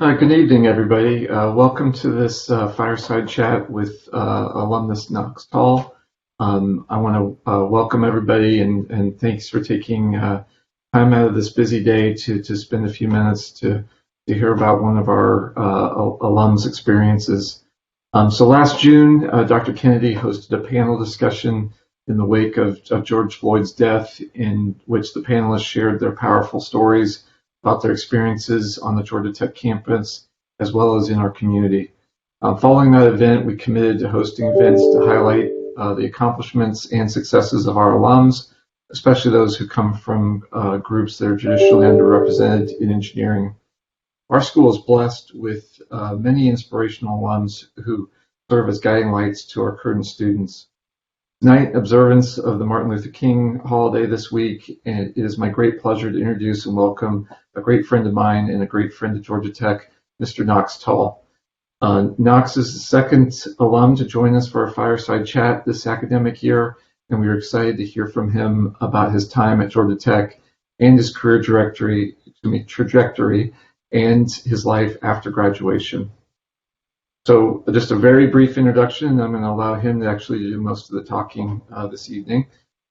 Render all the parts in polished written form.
Good evening, everybody. Welcome to this fireside chat with Alumnus Knox Tull. I want to welcome everybody and thanks for taking time out of this busy day to spend a few minutes to hear about one of our alums' experiences. So last June, Dr. Kennedy hosted a panel discussion in the wake of George Floyd's death, in which the panelists shared their powerful stories about their experiences on the Georgia Tech campus, as well as in our community. Following that event, we committed to hosting events to highlight the accomplishments and successes of our alums, especially those who come from groups that are traditionally underrepresented in engineering. Our school is blessed with many inspirational alums who serve as guiding lights to our current students. Tonight, observance of the Martin Luther King holiday this week, and it is my great pleasure to introduce and welcome a great friend of mine and a great friend of Georgia Tech, Mr. Knox Tull. Knox is the second alum to join us for our fireside chat this academic year, and we are excited to hear from him about his time at Georgia Tech and his career trajectory and his life after graduation. So just a very brief introduction, and I'm going to allow him to actually do most of the talking this evening.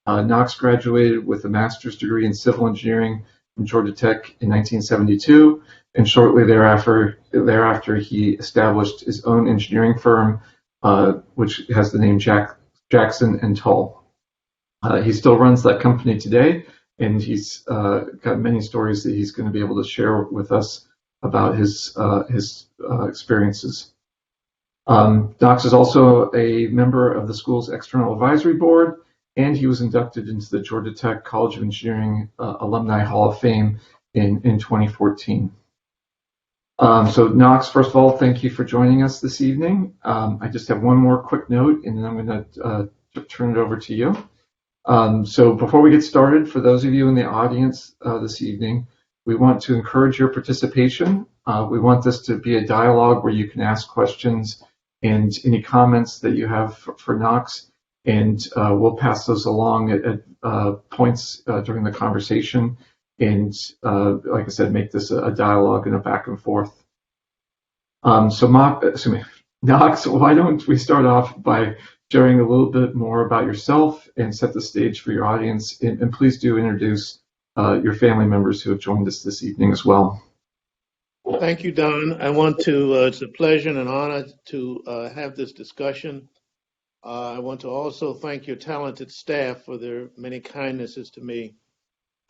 Knox graduated with a master's degree in civil engineering from Georgia Tech in 1972, and shortly thereafter he established his own engineering firm, which has the name Jackson and Tull. He still runs that company today, and he's got many stories that he's going to be able to share with us about his experiences. Knox is also a member of the school's External Advisory Board, and he was inducted into the Georgia Tech College of Engineering Alumni Hall of Fame in 2014. So Knox, first of all, thank you for joining us this evening. I just have one more quick note, and then I'm going to turn it over to you. So before we get started, for those of you in the audience this evening, we want to encourage your participation. We want this to be a dialogue where you can ask questions and any comments that you have for Knox, and we'll pass those along at points during the conversation, and like I said, make this a dialogue and a back and forth. So Knox, why don't we start off by sharing a little bit more about yourself and set the stage for your audience, and please do introduce your family members who have joined us this evening as well. Thank you, Don. I want to, it's a pleasure and an honor to have this discussion. I want to also thank your talented staff for their many kindnesses to me.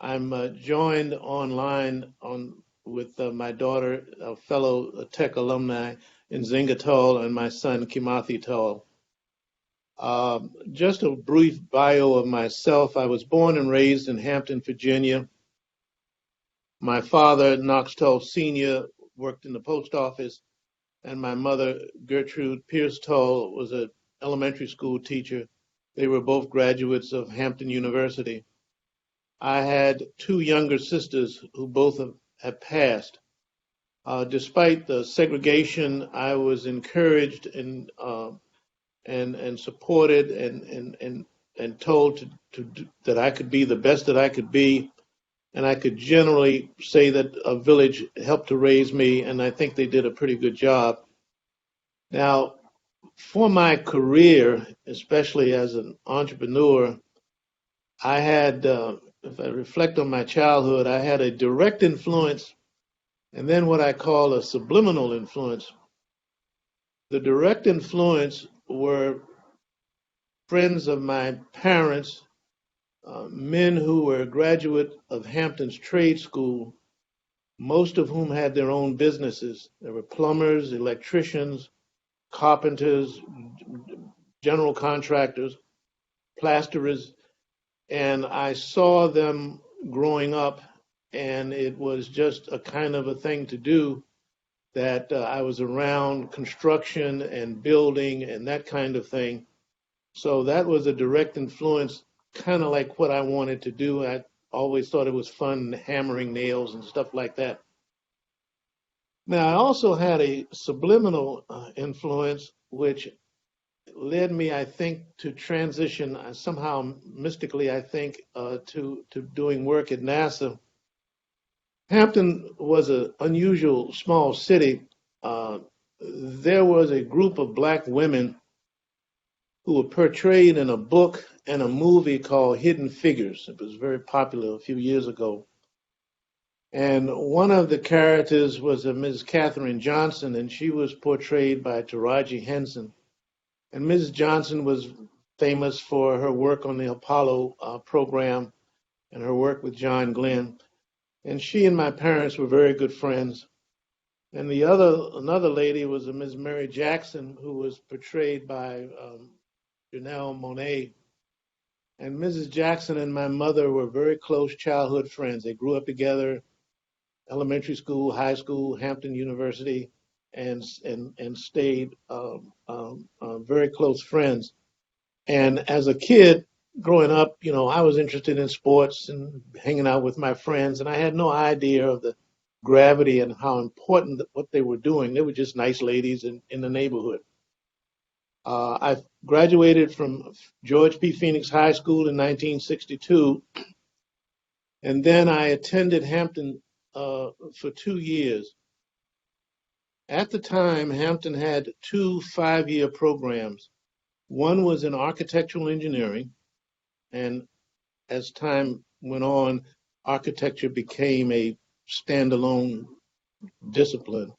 I'm joined online with my daughter, a fellow Tech alumni, Nzinga Tull, and my son, Kimathi Tull. Just a brief bio of myself. I was born and raised in Hampton, Virginia. My father, Knox Tull Sr., worked in the post office, and my mother, Gertrude Pierce Tull, was an elementary school teacher. They were both graduates of Hampton University. I had two younger sisters who both have passed. Despite the segregation, I was encouraged and supported and told that I could be the best that I could be. And I could generally say that a village helped to raise me, and I think they did a pretty good job. Now, for my career, especially as an entrepreneur, I had, if I reflect on my childhood, I had a direct influence and then what I call a subliminal influence. The direct influence were friends of my parents, men who were graduate of Hampton's trade school, most of whom had their own businesses. There were plumbers, electricians, carpenters, general contractors, plasterers, and I saw them growing up, and it was just a kind of a thing to do that I was around construction and building and that kind of thing. So that was a direct influence, kind of like what I wanted to do. I always thought it was fun hammering nails and stuff like that. Now, I also had a subliminal influence, which led me, I think, to transition somehow mystically, I think, to doing work at NASA. Hampton was an unusual small city. There was a group of black women who were portrayed in a book and a movie called Hidden Figures. It was very popular a few years ago. And one of the characters was a Ms. Katherine Johnson, and she was portrayed by Taraji Henson. And Ms. Johnson was famous for her work on the Apollo program and her work with John Glenn. And she and my parents were very good friends. And another lady was a Ms. Mary Jackson, who was portrayed by Janelle Monáe. And Mrs. Jackson and my mother were very close childhood friends. They grew up together, elementary school, high school, Hampton University, and stayed very close friends. And as a kid growing up, I was interested in sports and hanging out with my friends, and I had no idea of the gravity and how important what they were doing. They were just nice ladies in the neighborhood. I graduated from George P. Phoenix High School in 1962, and then I attended Hampton for 2 years. At the time, Hampton had 2 5-year programs. One was in architectural engineering, and as time went on, architecture became a standalone discipline.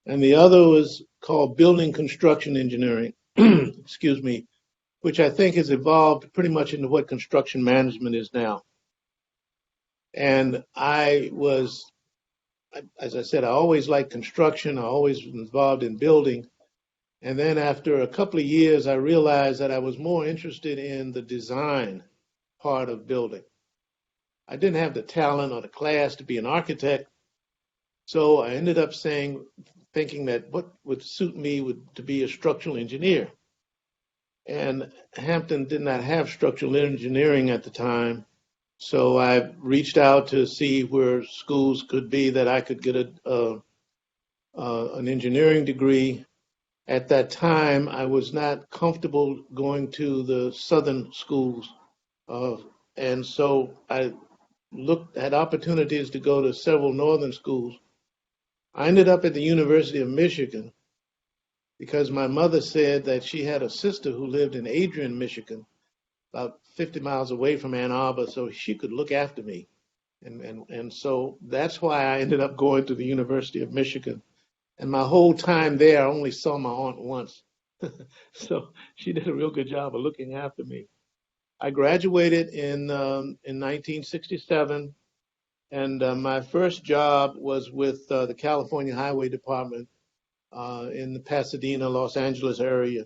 And the other was called building construction engineering, excuse me, which I think has evolved pretty much into what construction management is now. And I was, as I said, I always liked construction. I always was involved in building. And then after a couple of years, I realized that I was more interested in the design part of building. I didn't have the talent or the class to be an architect. So I ended up thinking that what would suit me to be a structural engineer. And Hampton did not have structural engineering at the time. So I reached out to see where schools could be that I could get an engineering degree. At that time, I was not comfortable going to the southern schools. And so I had opportunities to go to several northern schools. I ended up at the University of Michigan because my mother said that she had a sister who lived in Adrian, Michigan, about 50 miles away from Ann Arbor, so she could look after me. And so that's why I ended up going to the University of Michigan. And my whole time there, I only saw my aunt once. So she did a real good job of looking after me. I graduated in 1967, and my first job was with the California Highway Department in the Pasadena, Los Angeles area.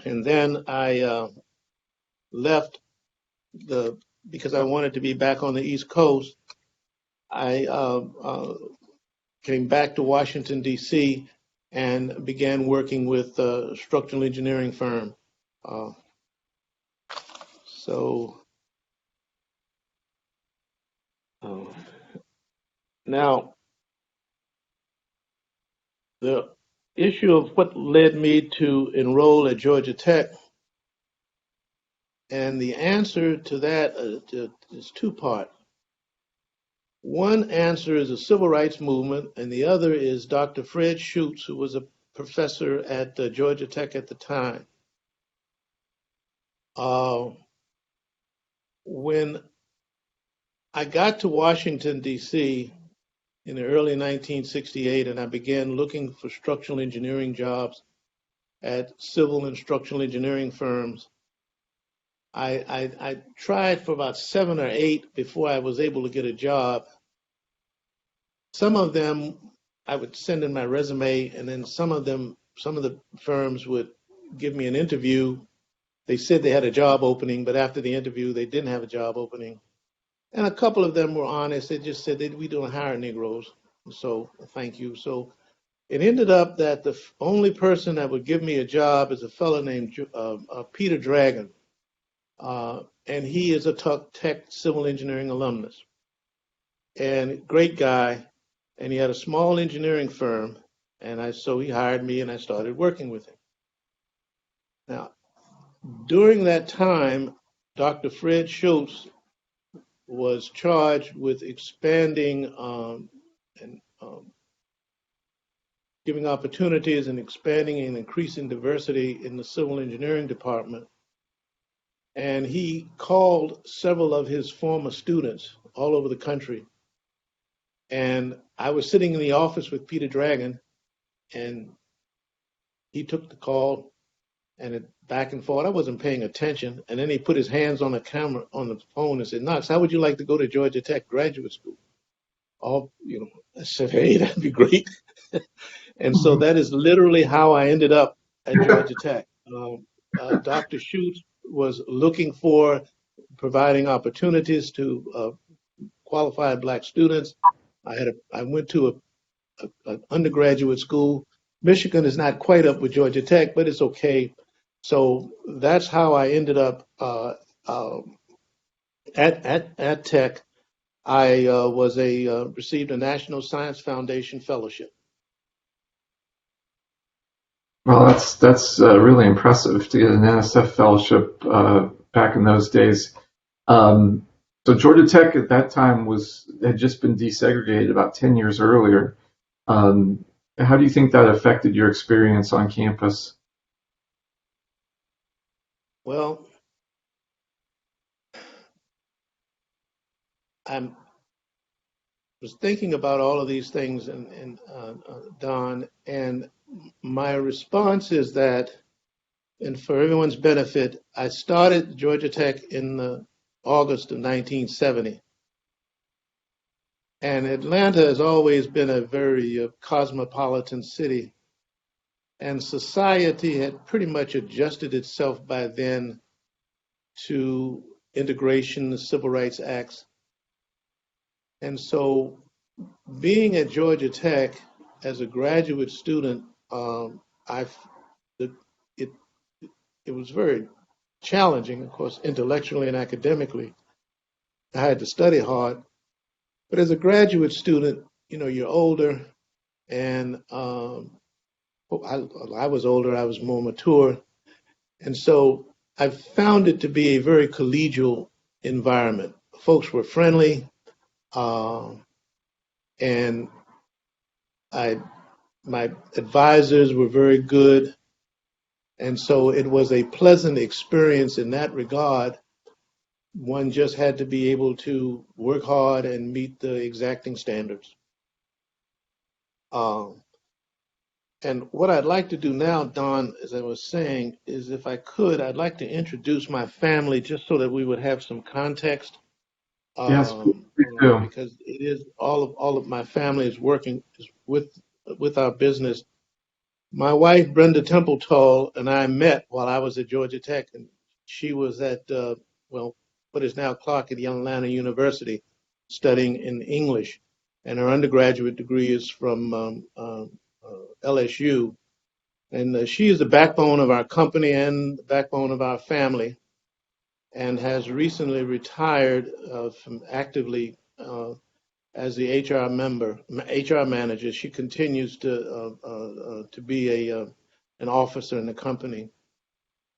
And then I left because I wanted to be back on the East Coast. I came back to Washington, D.C., and began working with a structural engineering firm. Now, the issue of what led me to enroll at Georgia Tech, and the answer to that is 2-part. One answer is the civil rights movement, and the other is Dr. Fred Schutz, who was a professor at Georgia Tech at the time. When I got to Washington, D.C. in the early 1968, and I began looking for structural engineering jobs at civil and structural engineering firms, I tried for about 7 or 8 before I was able to get a job. Some of them, I would send in my resume, and then some of the firms would give me an interview. They said they had a job opening, but after the interview, they didn't have a job opening. And a couple of them were honest. They just said we don't hire Negroes. So thank you. So it ended up that the only person that would give me a job is a fellow named Peter Dragon. And he is a Tech civil engineering alumnus. And great guy. And he had a small engineering firm. And so he hired me, and I started working with him. Now, during that time, Dr. Fred Schutz was charged with expanding and giving opportunities and expanding and increasing diversity in the civil engineering department. And he called several of his former students all over the country. And I was sitting in the office with Peter Dragon, and he took the call and it back and forth. I wasn't paying attention. And then he put his hands on the camera, on the phone, and said, Knox, how would you like to go to Georgia Tech graduate school? I said, hey, that'd be great. And so that is literally how I ended up at Georgia Tech. Dr. Schutz was looking for providing opportunities to qualified Black students. I went to an undergraduate school. Michigan is not quite up with Georgia Tech, but it's okay. So that's how I ended up at Tech. I received a National Science Foundation fellowship. Well, that's really impressive to get an NSF fellowship back in those days. So Georgia Tech at that time had just been desegregated about 10 years earlier. How do you think that affected your experience on campus? Well, I was thinking about all of these things, and Don, and my response is that, and for everyone's benefit, I started Georgia Tech in August of 1970. And Atlanta has always been a very cosmopolitan city. And society had pretty much adjusted itself by then to integration, the Civil Rights Acts. And so being at Georgia Tech as a graduate student, it was very challenging, of course, intellectually and academically. I had to study hard. But as a graduate student, you're older, and I was older, I was more mature. And so I found it to be a very collegial environment. Folks were friendly, and my advisors were very good. And so it was a pleasant experience in that regard. One just had to be able to work hard and meet the exacting standards. And what I'd like to do now, Don, as I was saying, is if I could, I'd like to introduce my family just so that we would have some context. Yes, please do. Because it is all of my family is working with our business. My wife, Brenda Temple Tull, and I met while I was at Georgia Tech, and she was at what is now Clark at Young Atlanta University, studying in English, and her undergraduate degree is from LSU. And she is the backbone of our company and the backbone of our family, and has recently retired from actively as the HR manager. She continues to be an officer in the company.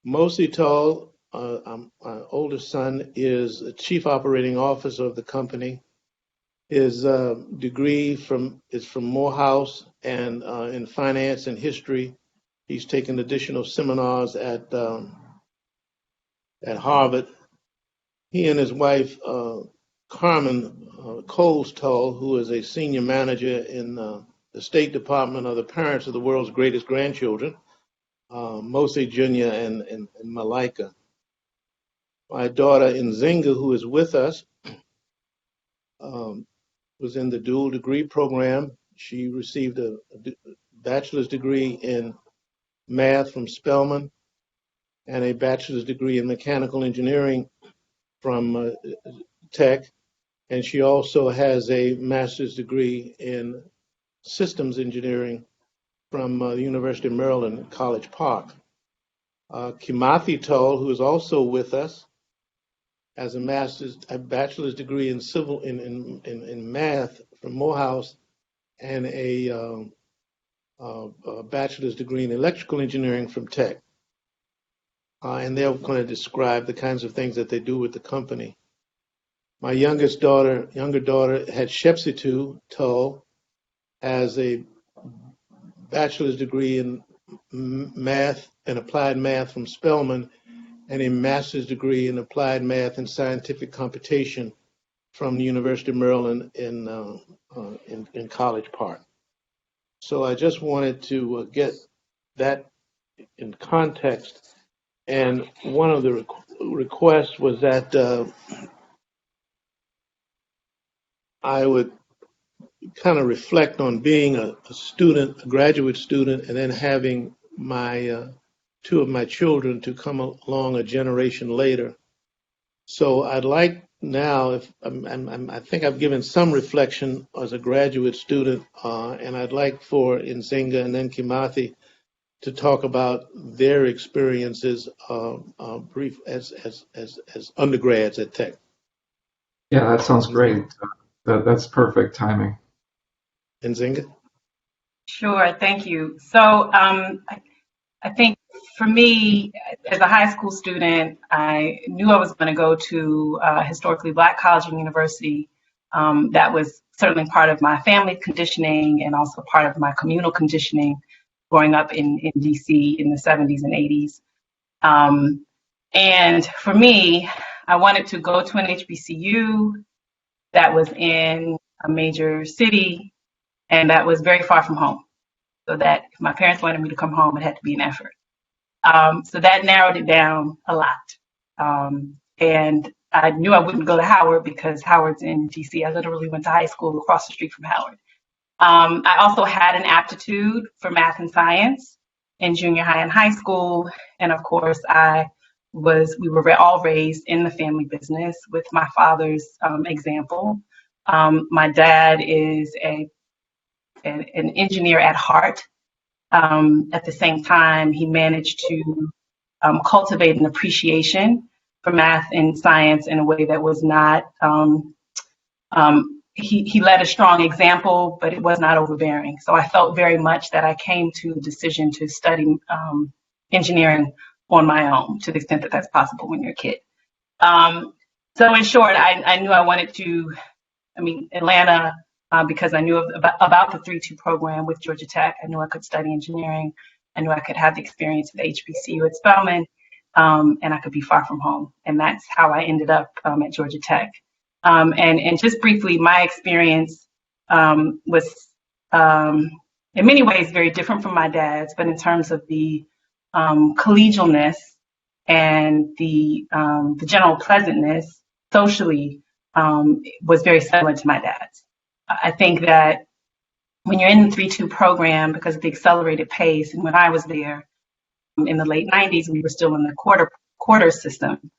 Mosi Tull, my oldest son, is the chief operating officer of the company. His degree is from Morehouse and in finance and history. He's taken additional seminars at Harvard. He and his wife, Carmen Coles Tull, who is a senior manager in the State Department, are the parents of the world's greatest grandchildren, Mosi Jr. and Malika. My daughter Nzinga, who is with us, was in the dual degree program. She received a bachelor's degree in math from Spelman and a bachelor's degree in mechanical engineering from Tech. And she also has a master's degree in systems engineering from the University of Maryland, College Park. Kimathi Tull, who is also with us, has a bachelor's degree in in math from Morehouse and a bachelor's degree in electrical engineering from Tech. And they're going to describe the kinds of things that they do with the company. My younger daughter had Shepsitu Tull, has a bachelor's degree in math and applied math from Spelman, and a master's degree in applied math and scientific computation from the University of Maryland in College Park. So I just wanted to get that in context. And one of the requests was that I would kind of reflect on being a student, a graduate student, and then having my two of my children to come along a generation later. So I'd like now, if I think I've given some reflection as a graduate student, and I'd like for Nzinga and then Kimathi to talk about their experiences brief as undergrads at Tech. Yeah, that sounds great. That's perfect timing. Nzinga? Sure, thank you. So I think for me, as a high school student, I knew I was going to go to a historically Black college and university. That was certainly part of my family conditioning and also part of my communal conditioning growing up in DC in the 70s and 80s. And for me, I wanted to go to an HBCU that was in a major city and that was very far from home. So that if my parents wanted me to come home, it had to be an effort. So that narrowed it down a lot. And I knew I wouldn't go to Howard because Howard's in DC. I literally went to high school across the street from Howard. I also had an aptitude for math and science in junior high and high school. And of course, we were all raised in the family business with my father's example. My dad is an engineer at heart. At the same time, he managed to cultivate an appreciation for math and science in a way that was not, he led a strong example, but it was not overbearing. So I felt very much that I came to a decision to study engineering on my own, to the extent that that's possible when you're a kid. So in short, I knew I wanted to, Atlanta, because I knew about the 3-2 program with Georgia Tech. I knew I could study engineering. I knew I could have the experience at HBCU at Spelman, and I could be far from home. And that's how I ended up at Georgia Tech. And just briefly, my experience was in many ways very different from my dad's, but in terms of the collegialness and the general pleasantness socially was very similar to my dad's. I think that when you're in the 3-2 program, because of the accelerated pace, and when I was there in the late 90s, we were still in the quarter system.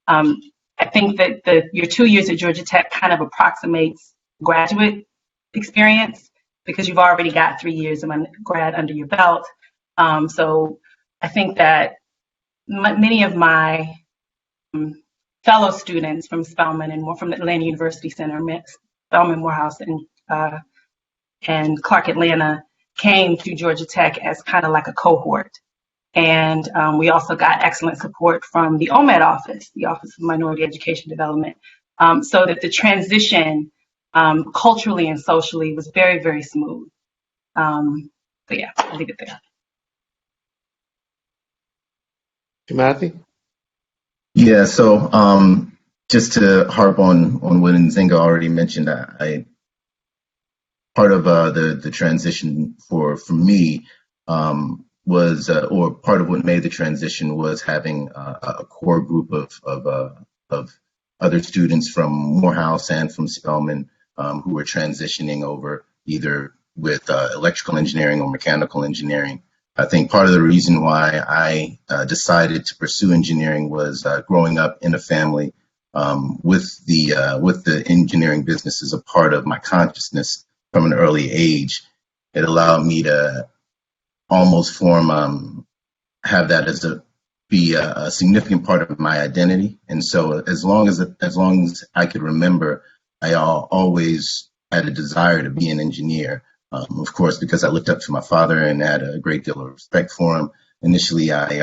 I think that your 2 years at Georgia Tech kind of approximates graduate experience because you've already got 3 years of grad under your belt. So I think that many of my fellow students from Spelman and more from the Atlanta University Center, Spelman, Morehouse, and Clark Atlanta came to Georgia Tech as kind of like a cohort. And we also got excellent support from the OMED office, the Office of Minority Education Development, so that the transition culturally and socially was very, very smooth. So yeah, I'll leave it there. Timothy? Yeah, so just to harp on what Nzinga already mentioned, I part of the transition for me was, or part of what made the transition was having a core group of other students from Morehouse and from Spelman who were transitioning over either with electrical engineering or mechanical engineering. I think part of the reason why I decided to pursue engineering was growing up in a family with the engineering business as a part of my consciousness from an early age. It allowed me to almost have that as be a significant part of my identity. And so as long as I could remember, I always had a desire to be an engineer. Of course, because I looked up to my father and had a great deal of respect for him. Initially, I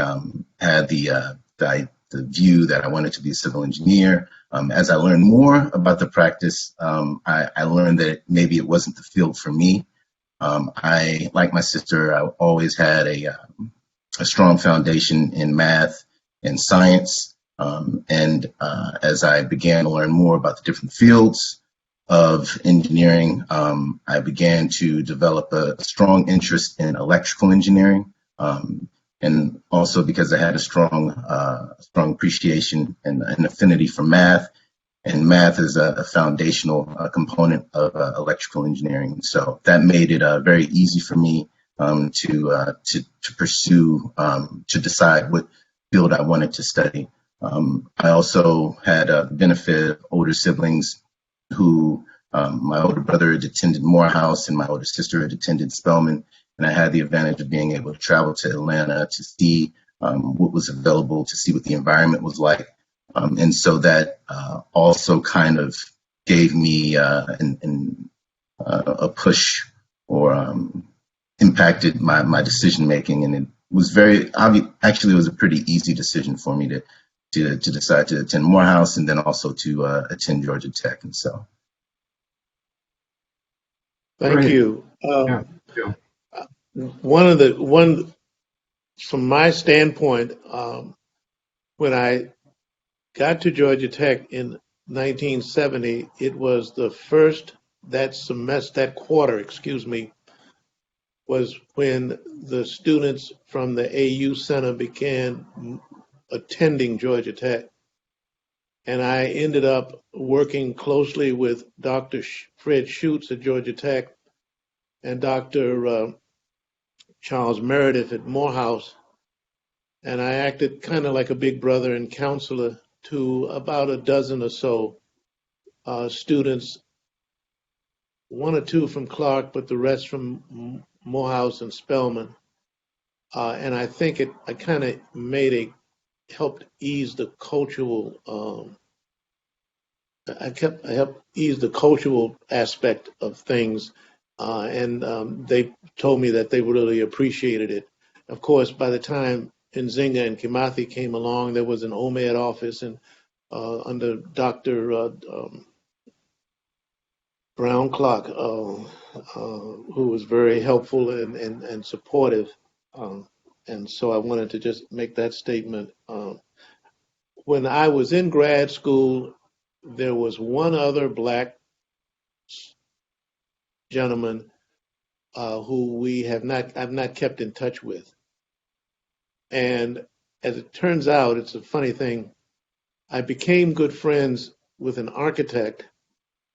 had the view that I wanted to be a civil engineer. As I learned more about the practice, I learned that maybe it wasn't the field for me. Like my sister, I always had a strong foundation in math and science. As I began to learn more about the different fields of engineering, I began to develop a strong interest in electrical engineering. And also because I had a strong appreciation and an affinity for math, and math is a foundational component of electrical engineering. So that made it very easy for me to pursue, to decide what field I wanted to study. I also had a benefit of older siblings who, my older brother had attended Morehouse and my older sister had attended Spelman. And I had the advantage of being able to travel to Atlanta to see what was available, to see what the environment was like. And so that also kind of gave me a push or impacted my decision making. And it was very obvious. Actually, it was a pretty easy decision for me to decide to attend Morehouse and then also to attend Georgia Tech. And so. Thank you. Yeah. One from my standpoint, when I got to Georgia Tech in 1970, it was the first that quarter, was when the students from the AU Center began attending Georgia Tech. And I ended up working closely with Dr. Fred Schutz at Georgia Tech and Dr. Charles Meredith at Morehouse. And I acted kind of like a big brother and counselor to about a dozen or so students, one or two from Clark, but the rest from Morehouse and Spelman. And I think I kind of helped ease the cultural, I helped ease the cultural aspect of things. And they told me that they really appreciated it. Of course, by the time Nzinga and Kimathi came along, there was an OMED office and under Dr. Brown Clock, who was very helpful and supportive. And so I wanted to just make that statement. When I was in grad school, there was one other black gentleman who I've not kept in touch with. And as it turns out, it's a funny thing. I became good friends with an architect.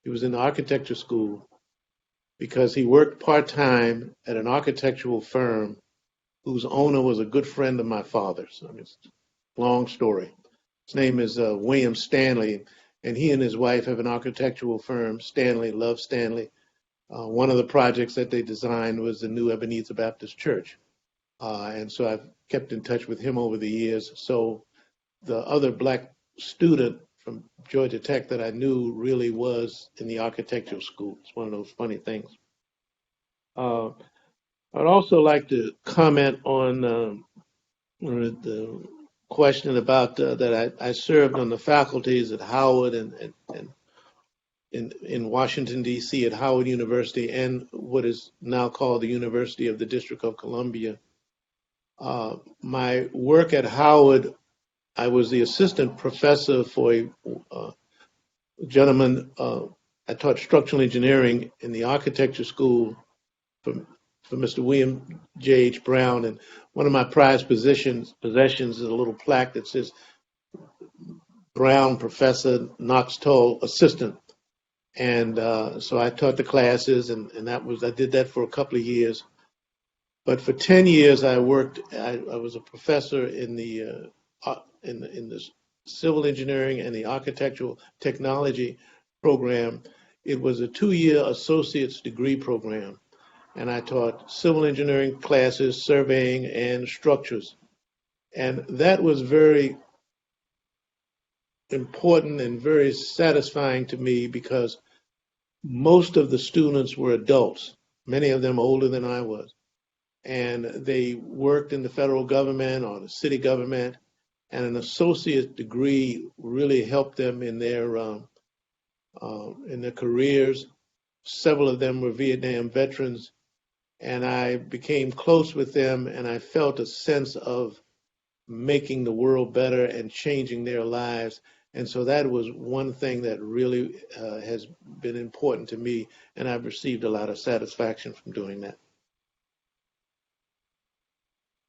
He was in architecture school because he worked part-time at an architectural firm whose owner was a good friend of my father's. I mean, it's a long story. His name is William Stanley, and he and his wife have an architectural firm, Love Stanley. One of the projects that they designed was the new Ebenezer Baptist Church. And so I've kept in touch with him over the years. So the other black student from Georgia Tech that I knew really was in the architectural school. It's one of those funny things. I'd also like to comment on the question about that I served on the faculties at Howard and in Washington, D.C. at Howard University and what is now called the University of the District of Columbia. My work at Howard, I was the assistant professor for a gentleman. I taught structural engineering in the architecture school for Mr. William J.H. Brown. And one of my prized possessions is a little plaque that says Brown Professor Knox Tull Assistant. And so I taught the classes, and I did that for a couple of years. But for 10 years, I was a professor in the civil engineering and the architectural technology program. It was a 2-year associate's degree program. And I taught civil engineering classes, surveying, and structures. And that was very important and very satisfying to me because most of the students were adults, many of them older than I was. And they worked in the federal government or the city government. and an associate degree really helped them in their careers. Several of them were Vietnam veterans, and I became close with them, and I felt a sense of making the world better and changing their lives. And so that was one thing that really has been important to me, and I've received a lot of satisfaction from doing that.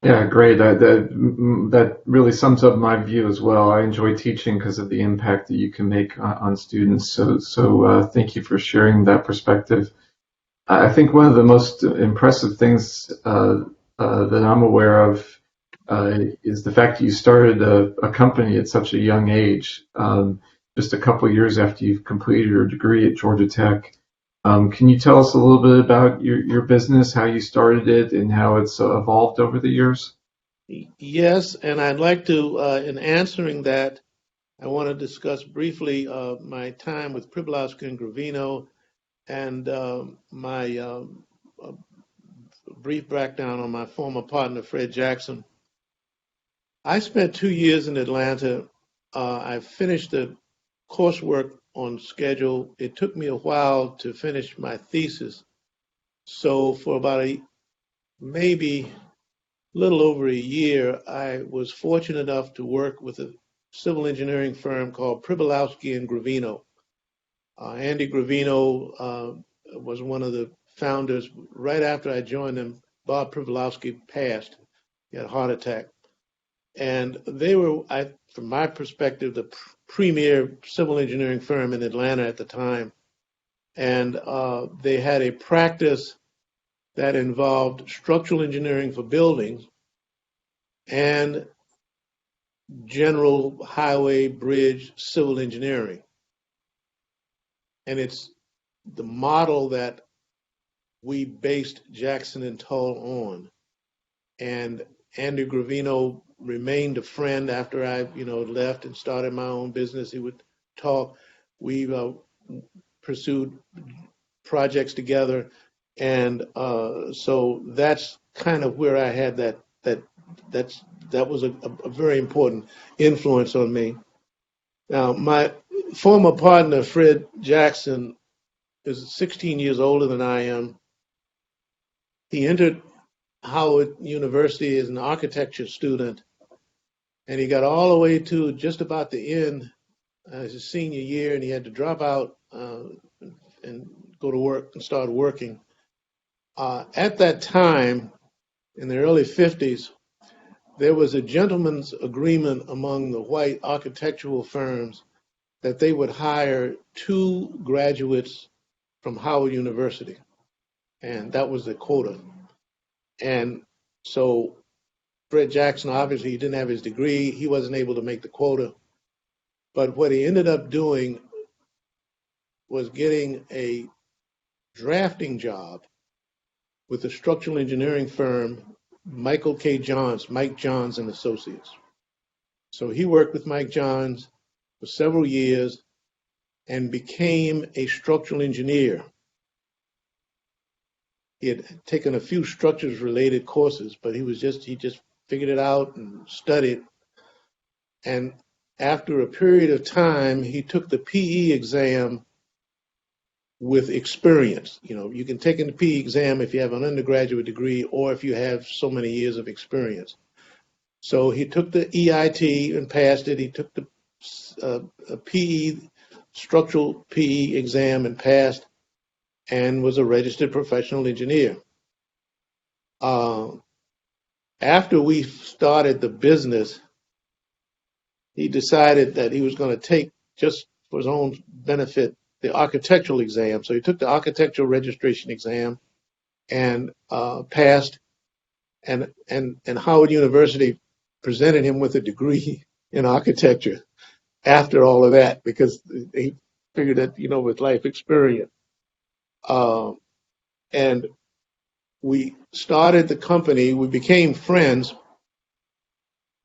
Yeah, great. That really sums up my view as well. I enjoy teaching because of the impact that you can make on students. So thank you for sharing that perspective. I think one of the most impressive things that I'm aware of is the fact that you started a company at such a young age, just a couple of years after you've completed your degree at Georgia Tech. Can you tell us a little bit about your business, how you started it, and how it's evolved over the years? Yes, and I'd like to, in answering that, I want to discuss briefly my time with Pribilowski and Gravino and my brief background on my former partner, Fred Jackson. I spent 2 years in Atlanta. I finished the coursework on schedule. It took me a while to finish my thesis. So for about maybe a little over a year, I was fortunate enough to work with a civil engineering firm called Pribilowski and Gravino. Andy Gravino was one of the founders. Right after I joined them, Bob Pribilowski passed. He had a heart attack. And they were, from my perspective, the premier civil engineering firm in Atlanta at the time. And they had a practice that involved structural engineering for buildings and general highway, bridge, civil engineering. And it's the model that we based Jackson and Tull on. And Andy Gravino remained a friend after I, left and started my own business. He would talk. We pursued projects together, and so that's kind of where I had that was a very important influence on me. Now, my former partner, Fred Jackson, is 16 years older than I am. He entered Howard University as an architecture student, and he got all the way to just about the end as his senior year, and he had to drop out and go to work and start working. At that time, in the early 50s, there was a gentleman's agreement among the white architectural firms that they would hire 2 graduates from Howard University, and that was the quota. And so Fred Jackson, obviously, he didn't have his degree. He wasn't able to make the quota. But what he ended up doing was getting a drafting job with a structural engineering firm, Mike Johns and Associates. So he worked with Mike Johns for several years and became a structural engineer. He had taken a few structures related courses, but he just figured it out and studied. And after a period of time, he took the PE exam with experience. You can take the PE exam if you have an undergraduate degree or if you have so many years of experience. So he took the EIT and passed it. He took the PE, structural PE exam and passed, and was a registered professional engineer. After we started the business, he decided that he was going to take, just for his own benefit, the architectural exam. So he took the architectural registration exam and passed, and Howard University presented him with a degree in architecture after all of that, because they figured that, with life experience. And we started the company. We became friends.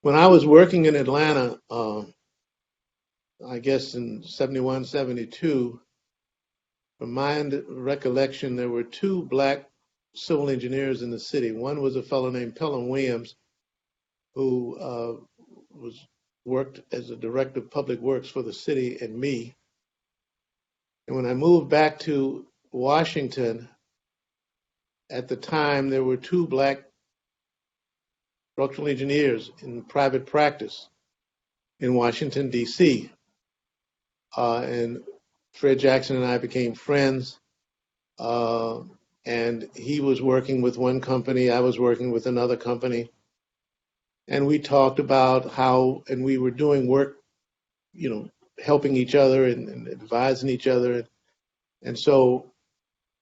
When I was working in Atlanta, I guess in 71, 72, from my recollection, there were 2 black civil engineers in the city. One was a fellow named Pelham Williams, who was worked as a director of public works for the city and me. And when I moved back to Washington, at the time there were 2 black structural engineers in private practice in Washington, D.C. And Fred Jackson and I became friends. And he was working with one company, I was working with another company. And we talked about how, and we were doing work, helping each other and advising each other. And so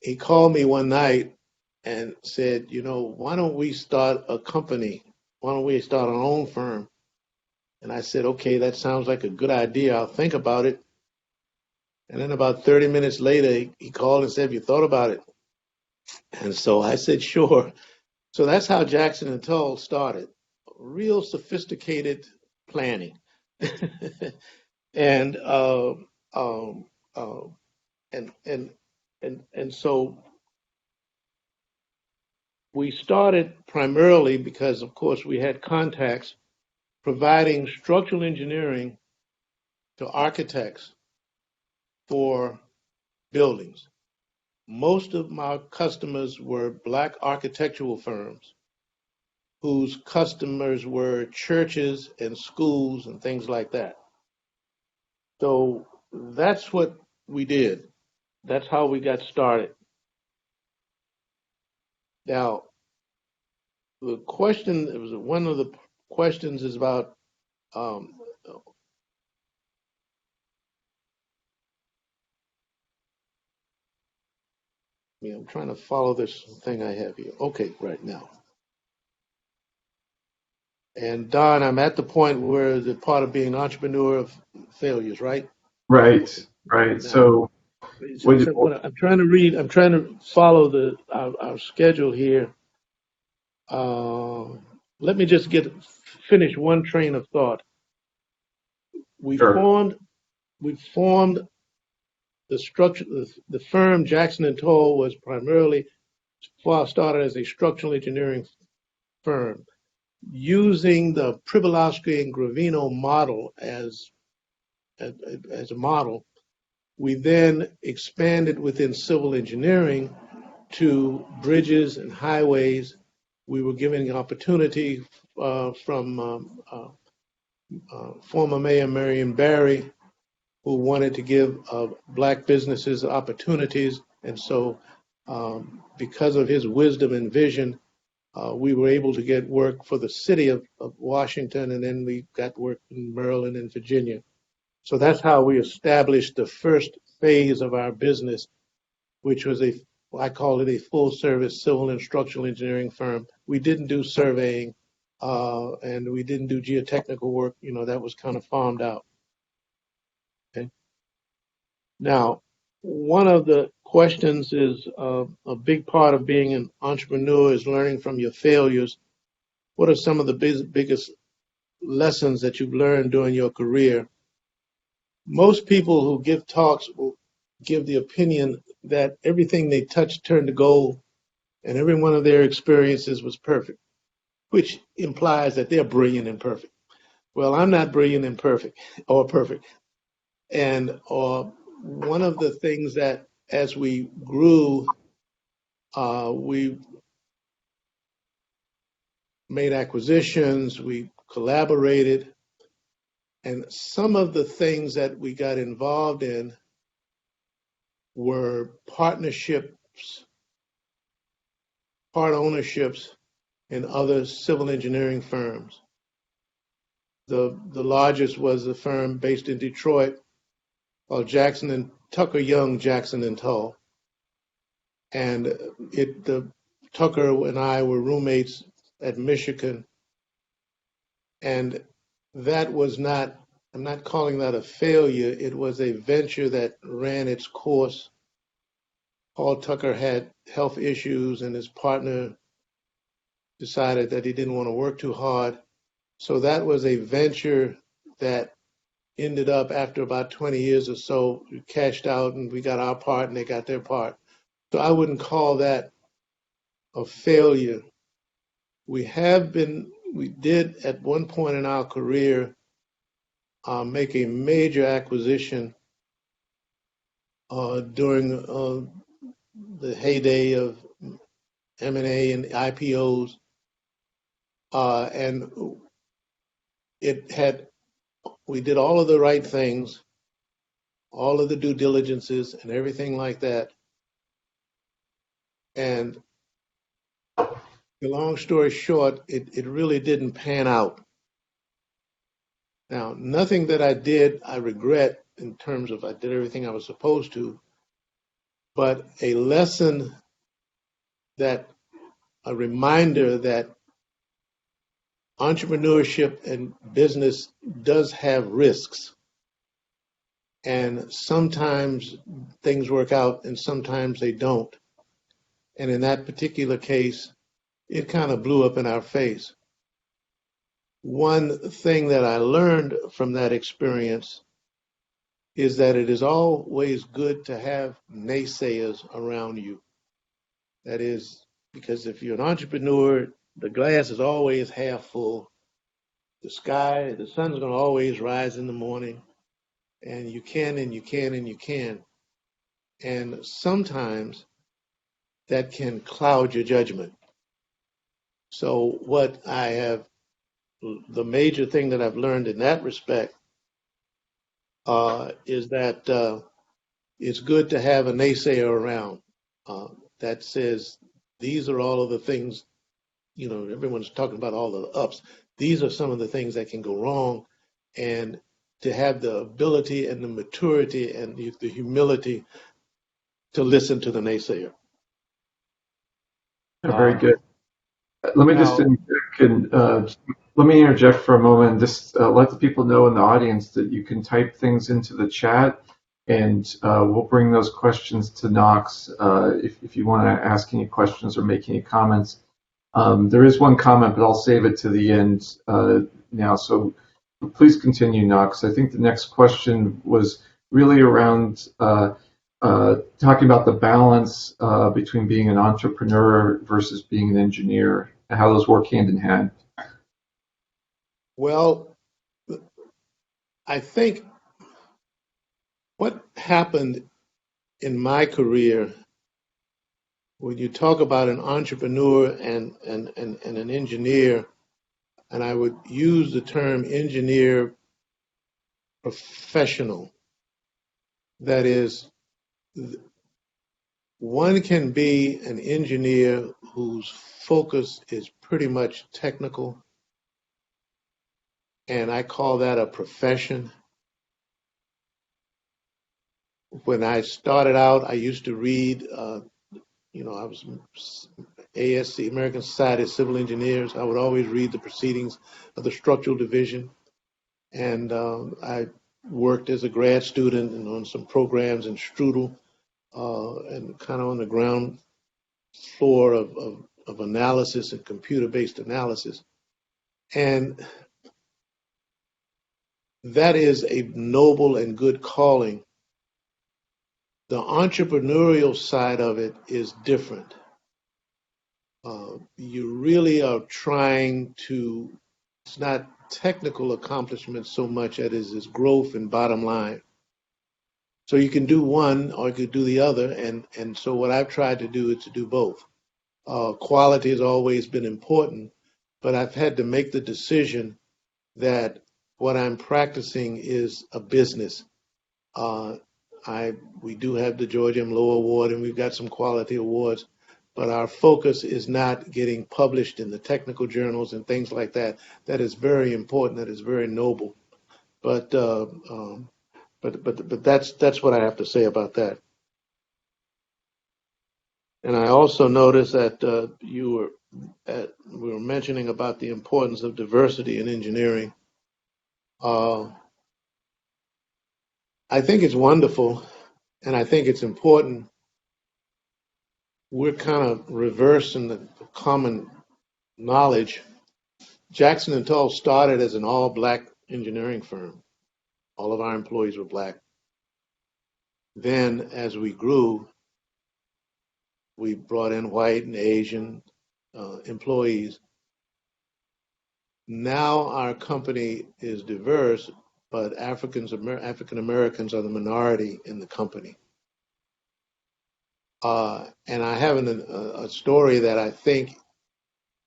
he called me one night and said, why don't we start a company? Why don't we start our own firm? And I said, okay, that sounds like a good idea. I'll think about it. And then about 30 minutes later, he called and said, have you thought about it? And so I said, sure. So that's how Jackson and Tull started. Real sophisticated planning. and so we started primarily because, of course, we had contacts providing structural engineering to architects for buildings. Most of my customers were black architectural firms whose customers were churches and schools and things like that. So that's what we did. That's how we got started. Now, the question, it was one of the questions is about I'm trying to follow this thing I have here. Okay, right now. And Don, I'm at the point where the part of being an entrepreneur of failures, right? Right. Now, So I'm trying to read. I'm trying to follow our schedule here. Let me just finish one train of thought. We formed the structure. The firm Jackson and Tull was primarily started as a structural engineering firm, using the Pribilowski and Gravino model as a model. We then expanded within civil engineering to bridges and highways. We were given opportunity from former Mayor Marion Barry, who wanted to give black businesses opportunities. And so because of his wisdom and vision, we were able to get work for the city of Washington, and then we got work in Maryland and Virginia. So that's how we established the first phase of our business, which was I call it a full service civil and structural engineering firm. We didn't do surveying, and we didn't do geotechnical work. That was kind of farmed out. Okay. Now, one of the questions is a big part of being an entrepreneur is learning from your failures. What are some of the biggest lessons that you've learned during your career? Most people who give talks will give the opinion that everything they touched turned to gold and every one of their experiences was perfect, which implies that they're brilliant and perfect. Well, I'm not brilliant and perfect. And one of the things that as we grew, we made acquisitions, we collaborated, and some of the things that we got involved in were partnerships, part ownerships in other civil engineering firms. The largest was a firm based in Detroit called Jackson and Jackson and Tull. And Tucker and I were roommates at Michigan. And that was not, I'm not calling that a failure. It was a venture that ran its course. Paul Tucker had health issues and his partner decided that he didn't want to work too hard. So that was a venture that ended up after about 20 years or so, we cashed out and we got our part and they got their part. So I wouldn't call that a failure. We did at one point in our career make a major acquisition during the heyday of M&A and IPOs, and we did all of the right things, all of the due diligences and everything like that. And the long story short, it really didn't pan out. Now, nothing that I did I regret in terms of I did everything I was supposed to, but a lesson a reminder that entrepreneurship and business does have risks. And sometimes things work out and sometimes they don't. And in that particular case, it kind of blew up in our face. One thing that I learned from that experience is that it is always good to have naysayers around you. That is, because if you're an entrepreneur, the glass is always half full. The sun's going to always rise in the morning, and you can, and you can, and you can. And sometimes that can cloud your judgment. So the major thing that I've learned in that respect is that it's good to have a naysayer around that says, these are all of the things, everyone's talking about all the ups. These are some of the things that can go wrong. And to have the ability and the maturity and the humility to listen to the naysayer. Very good. Let me just interject and let me interject for a moment and just let the people know in the audience that you can type things into the chat, and we'll bring those questions to Knox if you want to ask any questions or make any comments. There is one comment, but I'll save it to the end now. So please continue, Knox. I think the next question was really around talking about the balance between being an entrepreneur versus being an engineer and how those work hand in hand. Well, I think what happened in my career, when you talk about an entrepreneur and an engineer, and I would use the term engineer professional, that is, one can be an engineer whose focus is pretty much technical, and I call that a profession. When I started out, I used to read, I was ASC, American Society of Civil Engineers. I would always read the proceedings of the structural division, and I worked as a grad student and on some programs in Strudel, and kind of on the ground floor of analysis and computer-based analysis. And that is a noble and good calling. The entrepreneurial side of it is different. You really are trying to, it's not technical accomplishment so much as is growth and bottom line. So you can do one or you could do the other. And so what I've tried to do is to do both. Quality has always been important, but I've had to make the decision that what I'm practicing is a business. We do have the George M. Lowe Award, and we've got some quality awards, but our focus is not getting published in the technical journals and things like that. That is very important. That is very noble. But that's what I have to say about that. And I also noticed that we were mentioning about the importance of diversity in engineering. I think it's wonderful, and I think it's important. We're kind of reversing the common knowledge. Jackson and Tull started as an all-black engineering firm. All of our employees were black. Then, as we grew, we brought in white and Asian employees. Now our company is diverse, but African Americans are the minority in the company. And I have a story that I think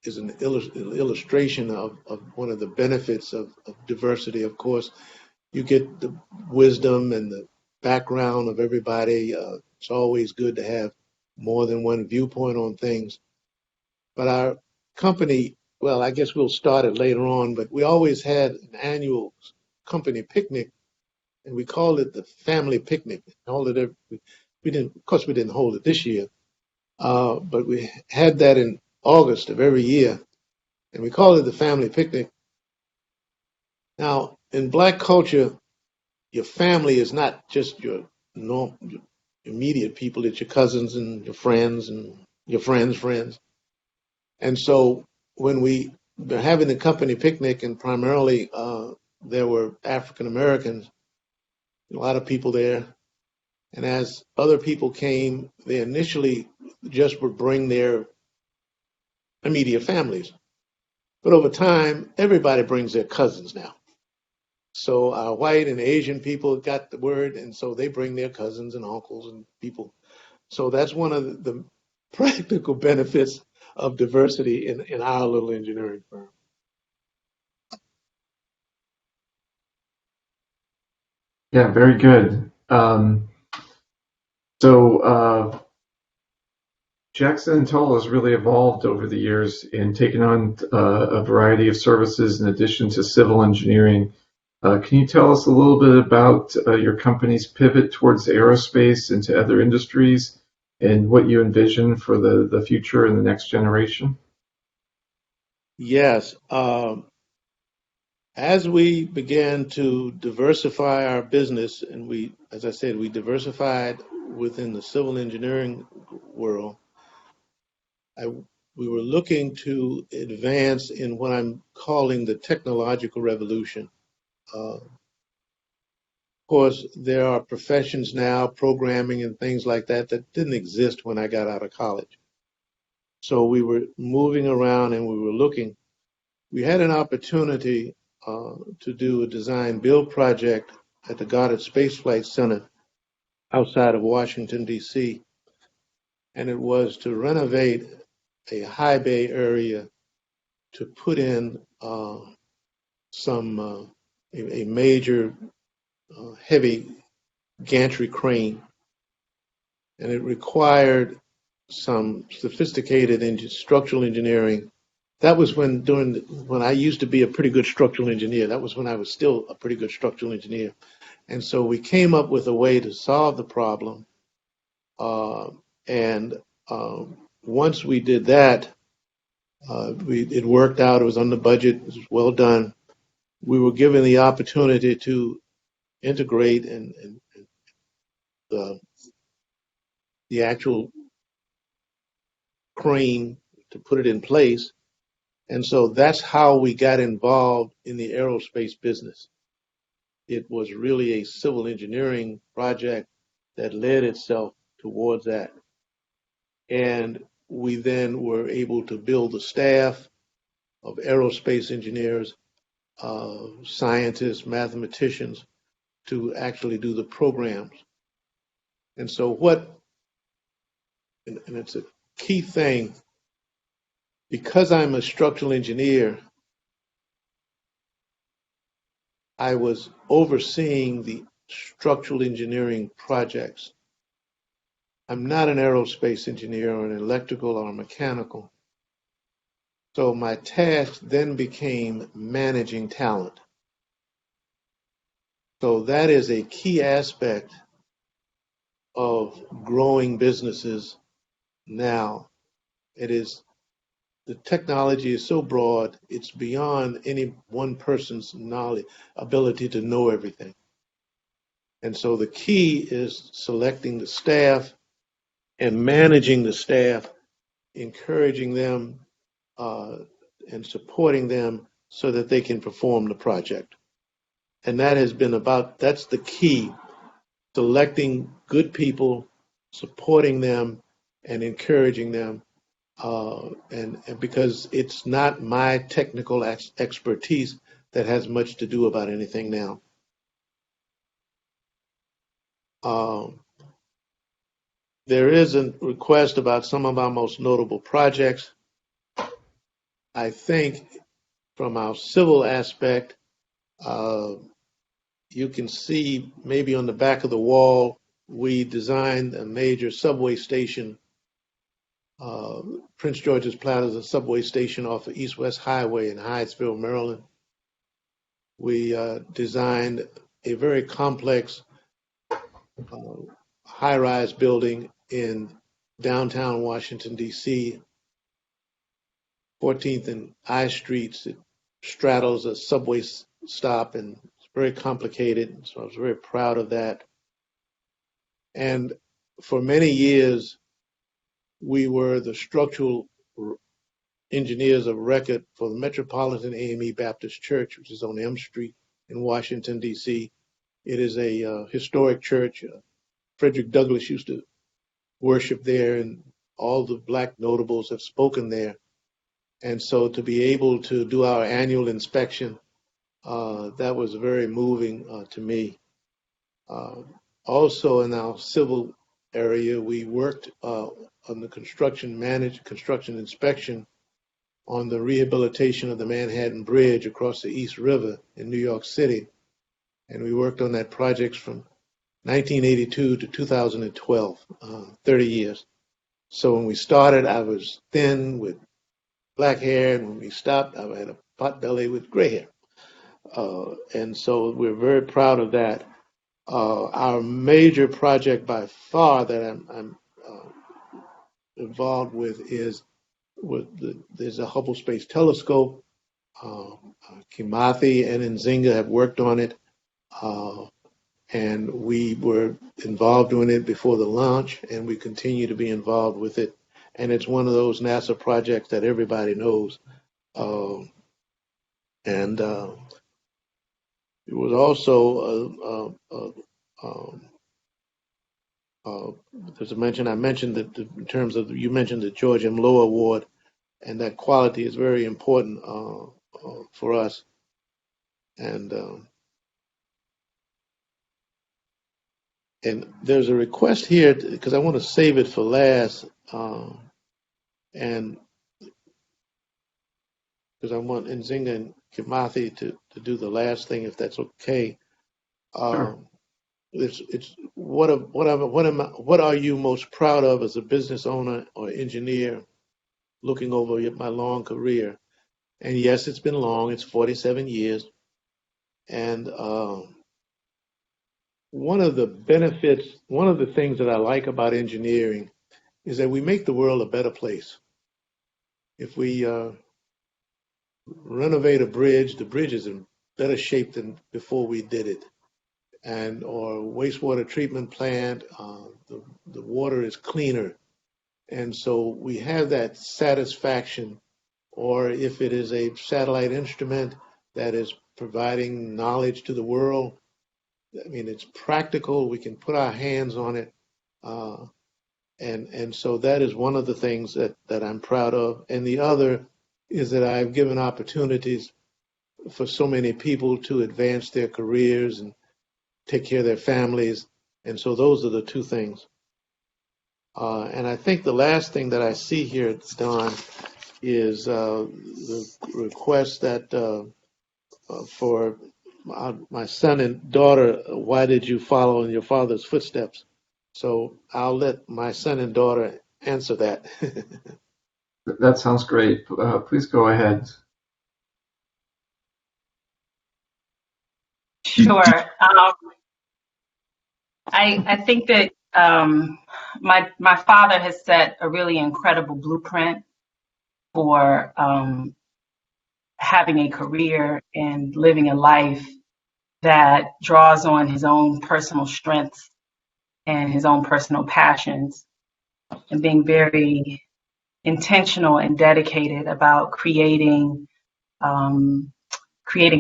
is an illustration of one of the benefits of diversity. Of course, you get the wisdom and the background of everybody. It's always good to have more than one viewpoint on things. But our company, well, I guess we'll start it later on, but we always had an annual company picnic, and we called it the family picnic. We didn't, of course, we didn't hold it this year, but we had that in August of every year, and we called it the family picnic. Now, in Black culture, your family is not just your immediate people, it's your cousins and your friends and your friends' friends. And so when we were having the company picnic, and primarily there were African Americans, a lot of people there. And as other people came, they initially just would bring their immediate families. But over time, everybody brings their cousins now. So our white and Asian people got the word, and so they bring their cousins and uncles and people. So that's one of the practical benefits of diversity in our little engineering firm. Yeah, very good. Jackson and Tull has really evolved over the years in taking on a variety of services in addition to civil engineering. Can you tell us a little bit about your company's pivot towards aerospace and to other industries and what you envision for the future and the next generation? Yes. As we began to diversify our business, and we, as I said, we diversified within the civil engineering world, we were looking to advance in what I'm calling the technological revolution. Of course, there are professions now, programming and things like that, that didn't exist when I got out of college. So we were moving around and we were looking. We had an opportunity to do a design build project at the Goddard Space Flight Center outside of Washington, D.C. And it was to renovate a high bay area to put in a major heavy gantry crane. And it required some sophisticated structural engineering. That was when I used to be a pretty good structural engineer. That was when I was still a pretty good structural engineer. And so we came up with a way to solve the problem. And once we did that, it worked out. It was on the budget. It was well done. We were given the opportunity to integrate and the actual crane to put it in place. And so that's how we got involved in the aerospace business. It was really a civil engineering project that led itself towards that. And we then were able to build a staff of aerospace engineers, scientists, mathematicians to actually do the programs. And so and it's a key thing, because I'm a structural engineer, I was overseeing the structural engineering projects. I'm not an aerospace engineer or an electrical or a mechanical. So my task then became managing talent. So that is a key aspect of growing businesses now. The technology is so broad, it's beyond any one person's knowledge, ability to know everything. And so the key is selecting the staff and managing the staff, encouraging them and supporting them so that they can perform the project. And that's the key, selecting good people, supporting them, and encouraging them. And because it's not my technical expertise that has much to do about anything now. Um, there is a request about some of our most notable projects. I think from our civil aspect, you can see maybe on the back of the wall, we designed a major subway station, Prince George's Plaza subway station off of East West Highway in Hyattsville, Maryland. We designed a very complex high-rise building in downtown Washington, D.C., 14th and I Streets. It straddles a subway stop, and it's very complicated, so I was very proud of that. And for many years, we were the structural engineers of record for the Metropolitan AME Baptist Church, which is on M Street in Washington, D.C. It is a historic church. Frederick Douglass used to worship there, and all the Black notables have spoken there. And so to be able to do our annual inspection, that was very moving to me. Also in our civil area, we worked on the construction inspection on the rehabilitation of the Manhattan Bridge across the East River in New York City. And we worked on that project from 1982 to 2012, 30 years. So when we started, I was thin with black hair, and when we stopped, I had a pot belly with gray hair. And so we're very proud of that. Our major project by far that I'm involved with is there's a Hubble Space Telescope. Kimathi and Nzinga have worked on it, and we were involved in it before the launch, and we continue to be involved with it. And it's one of those NASA projects that everybody knows. And it was also there's a mention. I mentioned that in terms of you mentioned the George M. Lowe Award, and that quality is very important for us. And there's a request here because I want to save it for last, and because I want Nzinga and Kimathi to do the last thing, if that's okay. Sure. It's what are you most proud of as a business owner or engineer, looking over my long career? And yes, it's been long. It's 47 years. And one of the benefits, one of the things that I like about engineering is that we make the world a better place. If we renovate a bridge, the bridge is in better shape than before we did it. And or wastewater treatment plant, the water is cleaner. And so we have that satisfaction. Or if it is a satellite instrument that is providing knowledge to the world, I mean, it's practical. We can put our hands on it. And so that is one of the things that I'm proud of. And the other is that I've given opportunities for so many people to advance their careers and take care of their families. And so those are the two things. And I think the last thing that I see here, Don, is the request that for my son and daughter, why did you follow in your father's footsteps? So I'll let my son and daughter answer that. That sounds great. Please go ahead. Sure. I think that my father has set a really incredible blueprint for having a career and living a life that draws on his own personal strengths and his own personal passions, and being very intentional and dedicated about creating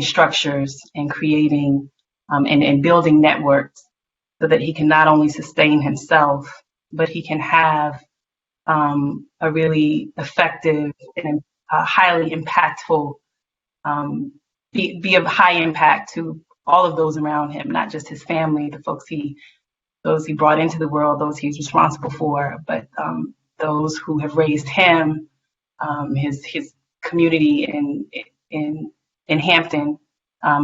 structures and creating and building networks so that he can not only sustain himself, but he can have a really effective and highly impactful, be of high impact to all of those around him, not just his family, the folks he those he brought into the world, those he's responsible for, but those who have raised him, his community in Hampton,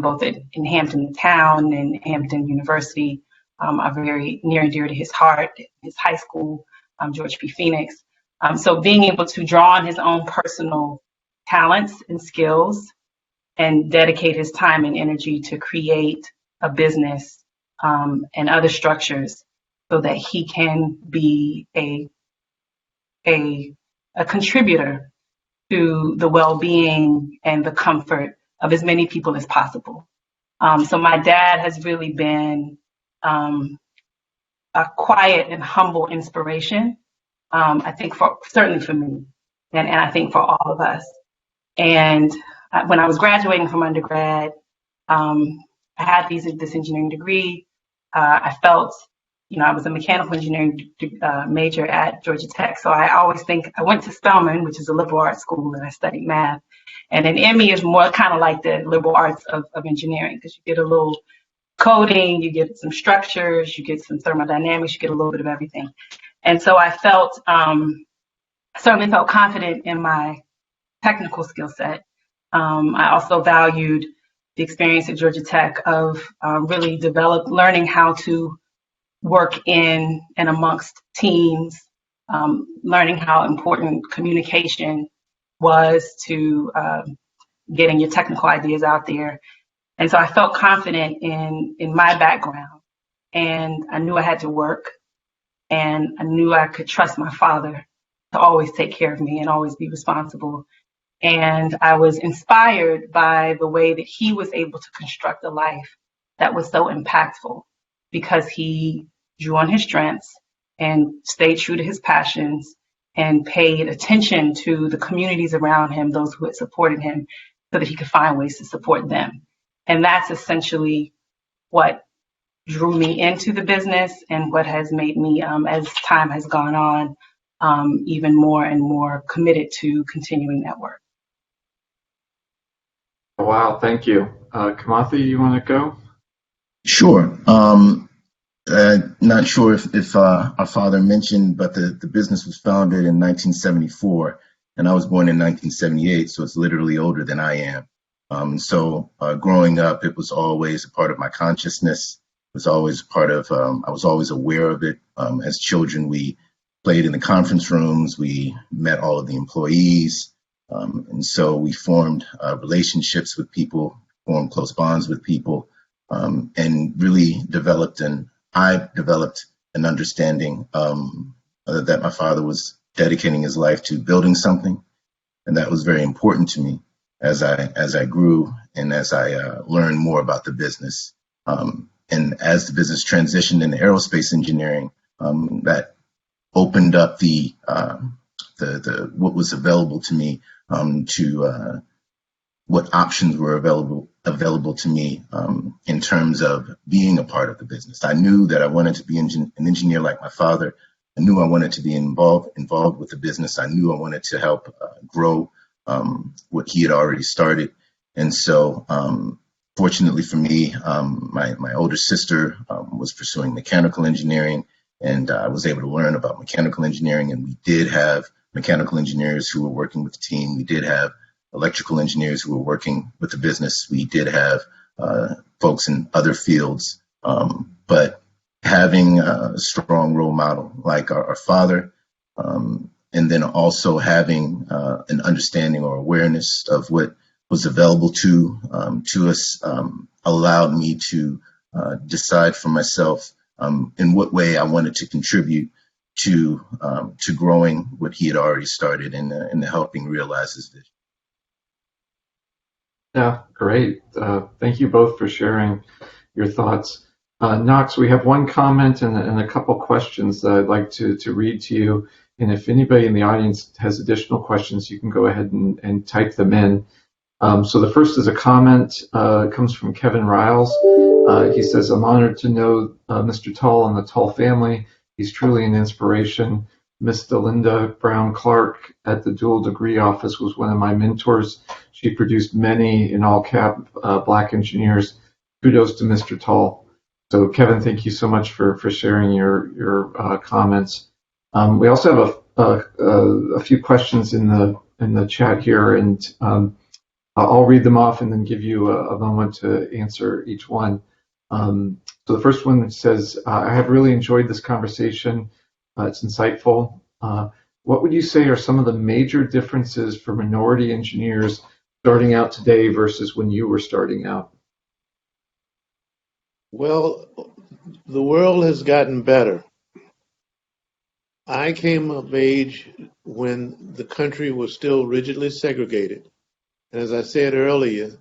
both in Hampton town and Hampton University, are very near and dear to his heart. His high school, George P. Phoenix. So being able to draw on his own personal talents and skills and dedicate his time and energy to create a business and other structures so that he can be a contributor to the well-being and the comfort of as many people as possible. So my dad has really been a quiet and humble inspiration, I think certainly for me, and I think for all of us. And when I was graduating from undergrad, I had this engineering degree. I felt, I was a mechanical engineering major at Georgia Tech. So I always think I went to Spelman, which is a liberal arts school, and I studied math. And an ME is more kind of like the liberal arts of engineering, because you get a little coding, you get some structures, you get some thermodynamics, you get a little bit of everything. And so I certainly felt confident in my technical skill set. I also valued the experience at Georgia Tech of really learning how to work in and amongst teams, learning how important communication was to getting your technical ideas out there. And so I felt confident in my background, and I knew I had to work, and I knew I could trust my father to always take care of me and always be responsible. And I was inspired by the way that he was able to construct a life that was so impactful, because he drew on his strengths and stayed true to his passions and paid attention to the communities around him, those who had supported him, so that he could find ways to support them. And that's essentially what drew me into the business and what has made me, as time has gone on, even more and more committed to continuing that work. Wow, thank you. Kamathi, you want to go? Sure. Not sure if our father mentioned, but the business was founded in 1974, and I was born in 1978, so it's literally older than I am. So growing up, it was always a part of my consciousness. It was always part of, I was always aware of it. As children, we played in the conference rooms, we met all of the employees, and so we formed relationships with people, formed close bonds with people, and really I developed an understanding that my father was dedicating his life to building something, and that was very important to me as I grew and as I learned more about the business. And as the business transitioned into aerospace engineering, that opened up the what was available to me, to what options were available to me in terms of being a part of the business. I knew that I wanted to be an engineer like my father. I knew I wanted to be involved with the business. I knew I wanted to help grow what he had already started. And so fortunately for me, my older sister was pursuing mechanical engineering, and I was able to learn about mechanical engineering. And we did have mechanical engineers who were working with the team. We did have electrical engineers who were working with the business. We did have folks in other fields, but having a strong role model like our father, and then also having an understanding or awareness of what was available to us, allowed me to decide for myself in what way I wanted to contribute to growing what he had already started and helping realize his vision. Yeah, great. Thank you both for sharing your thoughts. Knox, we have one comment and a couple questions that I'd like to read to you. And if anybody in the audience has additional questions, you can go ahead and type them in. So the first is a comment, comes from Kevin Riles. He says, I'm honored to know Mr. Tull and the Tull family. He's truly an inspiration. Miss Delinda Brown Clark at the dual degree office was one of my mentors. She produced many, in all cap, Black engineers. Kudos to Mr. Tull. So Kevin, thank you so much for sharing your comments. We also have a few questions in the chat here, and I'll read them off and then give you a moment to answer each one. So the first one says, I have really enjoyed this conversation. It's insightful. What would you say are some of the major differences for minority engineers starting out today versus when you were starting out? Well, the world has gotten better. I came of age when the country was still rigidly segregated. And as I said earlier,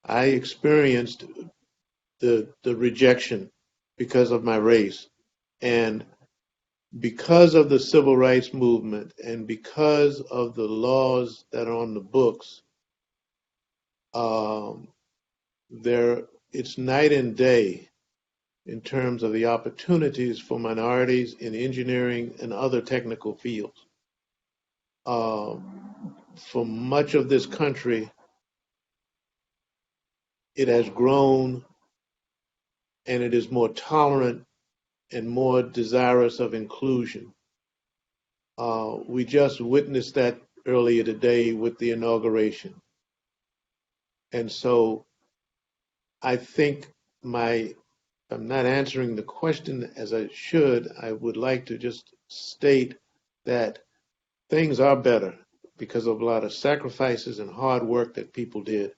I experienced the rejection because of my race. And because of the civil rights movement and because of the laws that are on the books, it's night and day in terms of the opportunities for minorities in engineering and other technical fields. For much of this country, it has grown and it is more tolerant and more desirous of inclusion. We just witnessed that earlier today with the inauguration. And so I think I'm not answering the question as I should. I would like to just state that things are better because of a lot of sacrifices and hard work that people did.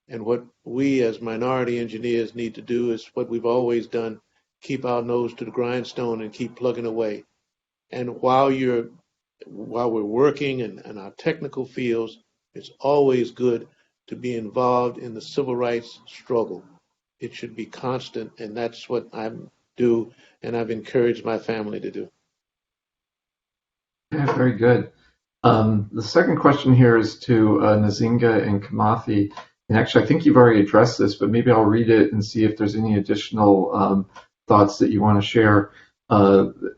And what we as minority engineers need to do is what we've always done, keep our nose to the grindstone and keep plugging away. And while we're working in our technical fields, it's always good to be involved in the civil rights struggle. It should be constant, and that's what I do, and I've encouraged my family to do. Yeah, very good. The second question here is to Nzinga and Kamathi. And actually, I think you've already addressed this, but maybe I'll read it and see if there's any additional thoughts that you want to share.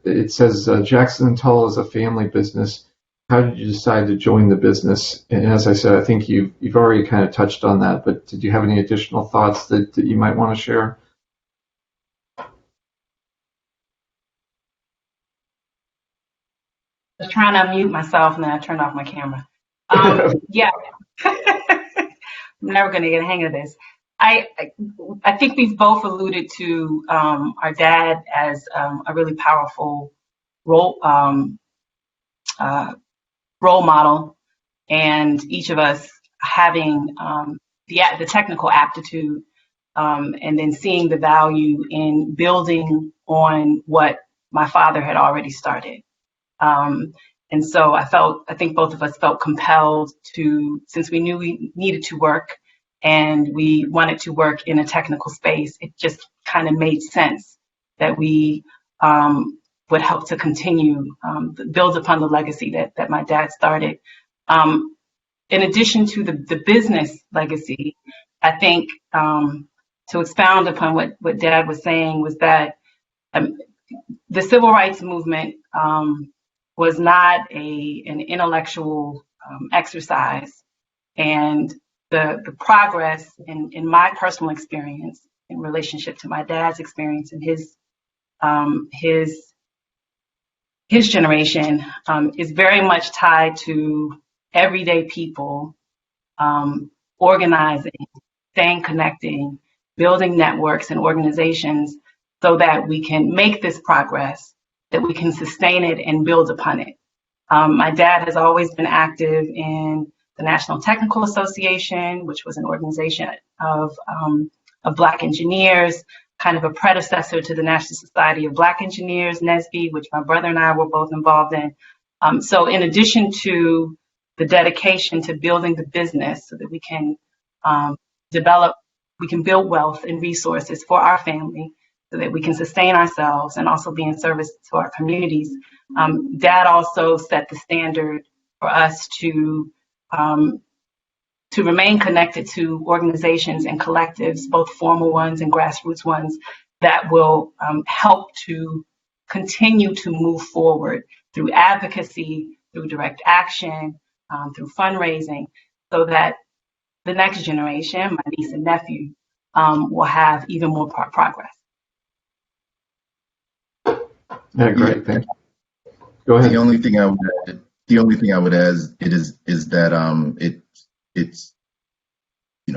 It says, Jackson and Tull is a family business. How did you decide to join the business? And as I said, I think you've already kind of touched on that, but did you have any additional thoughts that you might want to share? I was trying to unmute myself and then I turned off my camera. Yeah, I'm never going to get a hang of this. I think we've both alluded to our dad as a really powerful role model, and each of us having the technical aptitude, and then seeing the value in building on what my father had already started. And so I think both of us felt compelled to, since we knew we needed to work and we wanted to work in a technical space, it just kind of made sense that we would help to continue, build upon the legacy that my dad started. In addition to the business legacy, I think to expound upon what Dad was saying was that the civil rights movement was not an intellectual exercise, and the progress in my personal experience in relationship to my dad's experience and his generation is very much tied to everyday people organizing, staying connected, building networks and organizations so that we can make this progress, that we can sustain it and build upon it. My dad has always been active in the National Technical Association, which was an organization of Black engineers, kind of a predecessor to the National Society of Black Engineers, NSBE, which my brother and I were both involved in. So in addition to the dedication to building the business so that we can we can build wealth and resources for our family so that we can sustain ourselves and also be in service to our communities. Dad also set the standard for us to remain connected to organizations and collectives, both formal ones and grassroots ones, that will help to continue to move forward through advocacy, through direct action, through fundraising, so that the next generation, my niece and nephew, will have even more progress. Yeah, great. Yeah, Thank you. Go the ahead. only thing I would add, the only thing I would add is that it's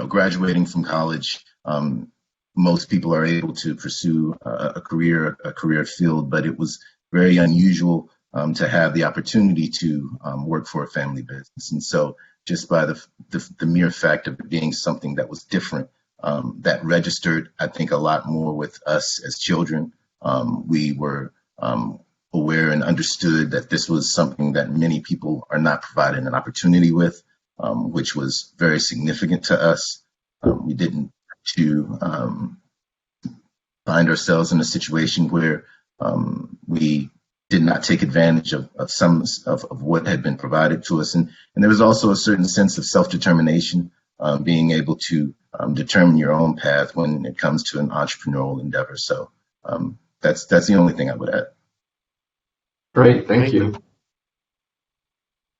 graduating from college. Most people are able to pursue a career field, but it was very unusual to have the opportunity to work for a family business. And so, just by the mere fact of it being something that was different, that registered, I think, a lot more with us as children. We were aware and understood that this was something that many people are not provided an opportunity with, which was very significant to us. We didn't to find ourselves in a situation where we did not take advantage of some of what had been provided to us. And there was also a certain sense of self-determination, being able to determine your own path when it comes to an entrepreneurial endeavor. So that's the only thing I would add. Great, thank you.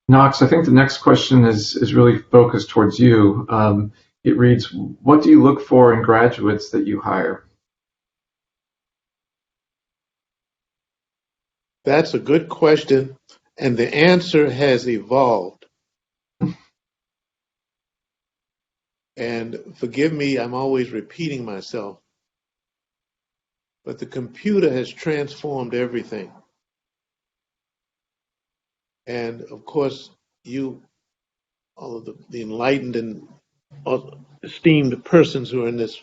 Knox, I think the next question is really focused towards you. It reads, what do you look for in graduates that you hire? That's a good question, and the answer has evolved. And forgive me, I'm always repeating myself, but the computer has transformed everything. And of course, you, all of the enlightened and esteemed persons who are in this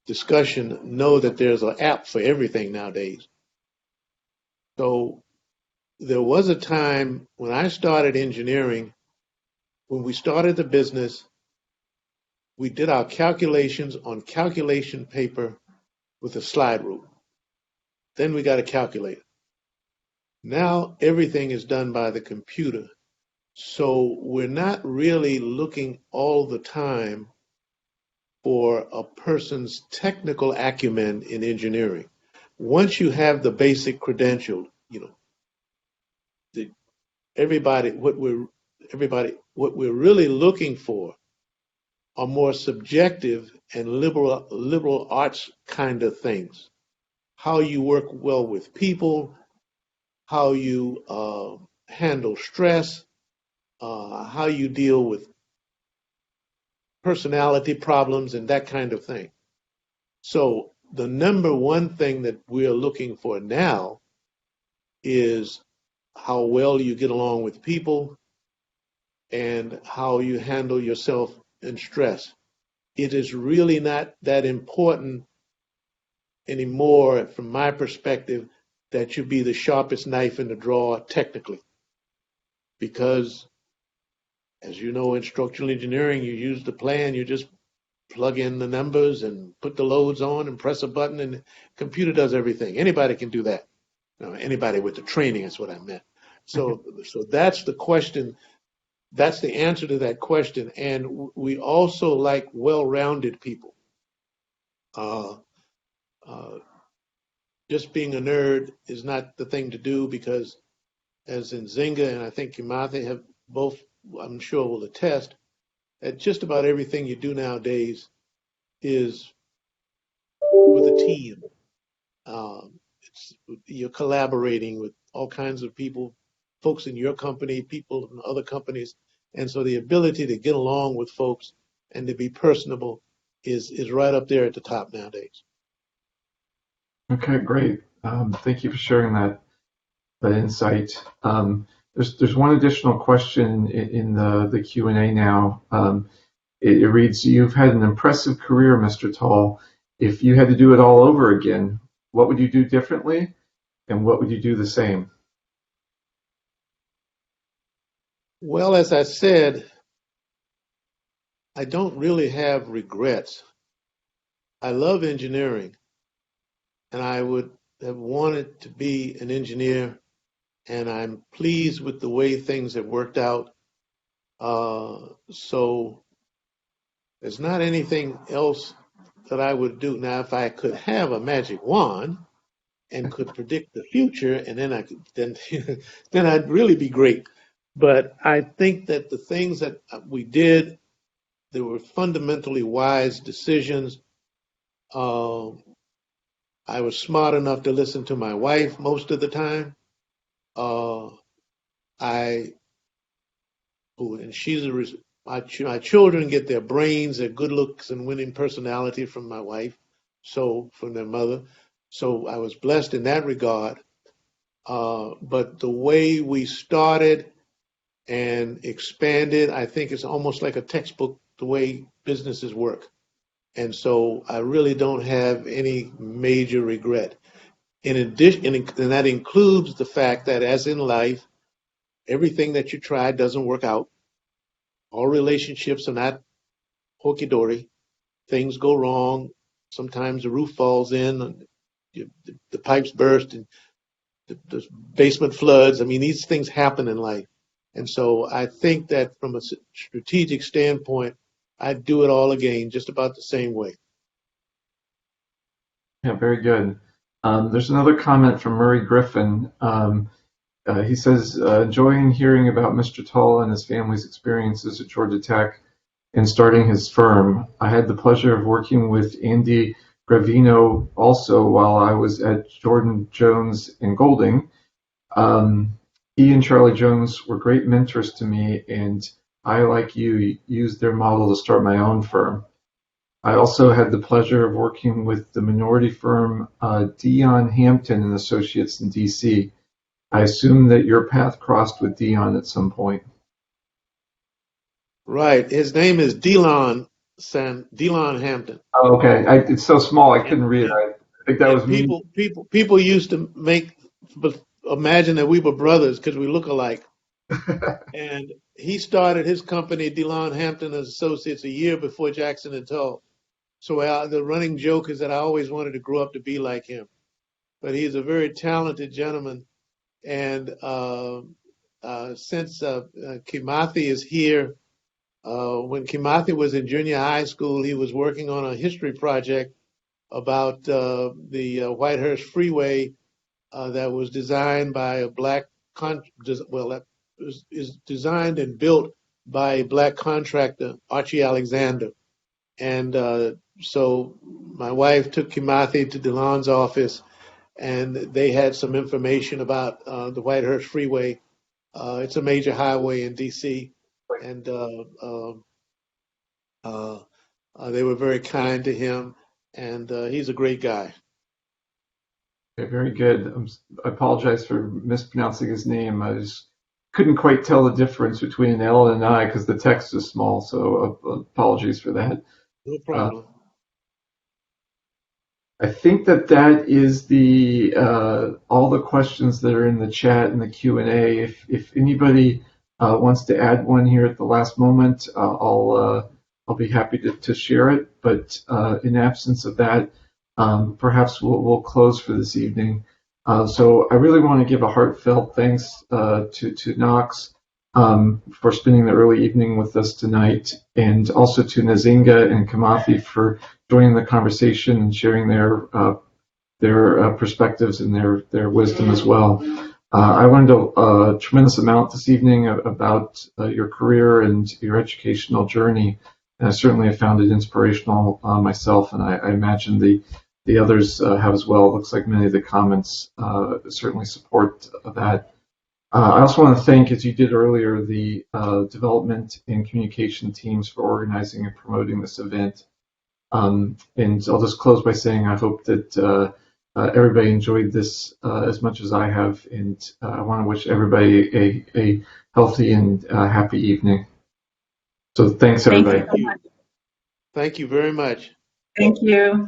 discussion know that there's an app for everything nowadays. So there was a time when I started engineering, when we started the business, we did our calculations on calculation paper with a slide rule. Then we got a calculator. Now everything is done by the computer. So we're not really looking all the time for a person's technical acumen in engineering. Once you have the basic credential, what we're really looking for are more subjective and liberal arts kind of things. How you work well with people, how you handle stress, how you deal with personality problems and that kind of thing. So the number one thing that we're looking for now is how well you get along with people and how you handle yourself in stress. It is really not that important anymore, from my perspective, that you be the sharpest knife in the drawer technically. Because, as you know, in structural engineering, you use the plan, you just plug in the numbers and put the loads on and press a button, and the computer does everything. Anybody can do that. Anybody with the training is what I meant. So that's the question. That's the answer to that question. And we also like well-rounded people. Just being a nerd is not the thing to do, because as Nzinga and I think Kimathi have both, I'm sure, will attest, that just about everything you do nowadays is with a team. You're collaborating with all kinds of people, folks in your company, people in other companies. And so the ability to get along with folks and to be personable is right up there at the top nowadays. Okay, great. Thank you for sharing that insight. There's one additional question in the Q&A now. It reads, you've had an impressive career, Mr. Tull. If you had to do it all over again, what would you do differently, and what would you do the same? Well, as I said, I don't really have regrets. I love engineering, and I would have wanted to be an engineer, and I'm pleased with the way things have worked out. So there's not anything else that I would do. Now, if I could have a magic wand and could predict the future, and then then I'd really be great. But I think that the things that we did, they were fundamentally wise decisions. I was smart enough to listen to my wife most of the time. I, and my children get their brains, their good looks, and winning personality from my wife, so from their mother. So I was blessed in that regard. But the way we started and expanded, I think it's almost like a textbook the way businesses work. And so I really don't have any major regret. In addition, and that includes the fact that as in life, everything that you try doesn't work out. All relationships are not hokey dory. Things go wrong. Sometimes the roof falls in, and the pipes burst, and the basement floods. I mean, these things happen in life. And so I think that from a strategic standpoint, I'd do it all again, just about the same way. Yeah, very good. There's another comment from Murray Griffin. He says, enjoying hearing about Mr. Tull and his family's experiences at Georgia Tech in starting his firm. I had the pleasure of working with Andy Gravino also while I was at Jordan Jones and Golding. He and Charlie Jones were great mentors to me, and I, like you, used their model to start my own firm. I also had the pleasure of working with the minority firm Dion Hampton and Associates in DC. I assume that your path crossed with Dion at some point. Right. His name is Delon Hampton. Oh, okay. It's so small I couldn't read it. I think that was me. People used to imagine that we were brothers because we look alike. And he started his company, Delon Hampton and Associates, a year before Jackson and Tull. So the running joke is that I always wanted to grow up to be like him. But he's a very talented gentleman. And since Kimathi is here, when Kimathi was in junior high school, he was working on a history project about the Whitehurst Freeway that was designed by a is designed and built by a black contractor, Archie Alexander. And so my wife took Kimathi to Delon's office, and they had some information about the Whitehurst Freeway. It's a major highway in D.C., and they were very kind to him, and he's a great guy. Okay, very good. I apologize for mispronouncing his name. I just couldn't quite tell the difference between an L and an I because the text is small, so apologies for that. No problem. I think that is the all the questions that are in the chat and the Q&A. If anybody wants to add one here at the last moment, I'll be happy to share it. But in absence of that, perhaps we'll close for this evening. So I really want to give a heartfelt thanks to Knox for spending the early evening with us tonight, and also to Nzinga and Kimathi for joining the conversation and sharing their perspectives and their wisdom as well. I learned a tremendous amount this evening about your career and your educational journey, and I certainly have found it inspirational myself, and I imagine the others have as well. It looks like many of the comments certainly support that. I also want to thank, as you did earlier, the development and communication teams for organizing and promoting this event. And I'll just close by saying I hope that everybody enjoyed this as much as I have, and I want to wish everybody a healthy and happy evening. So thanks, everybody. Thank you so much. Thank you very much. Thank you.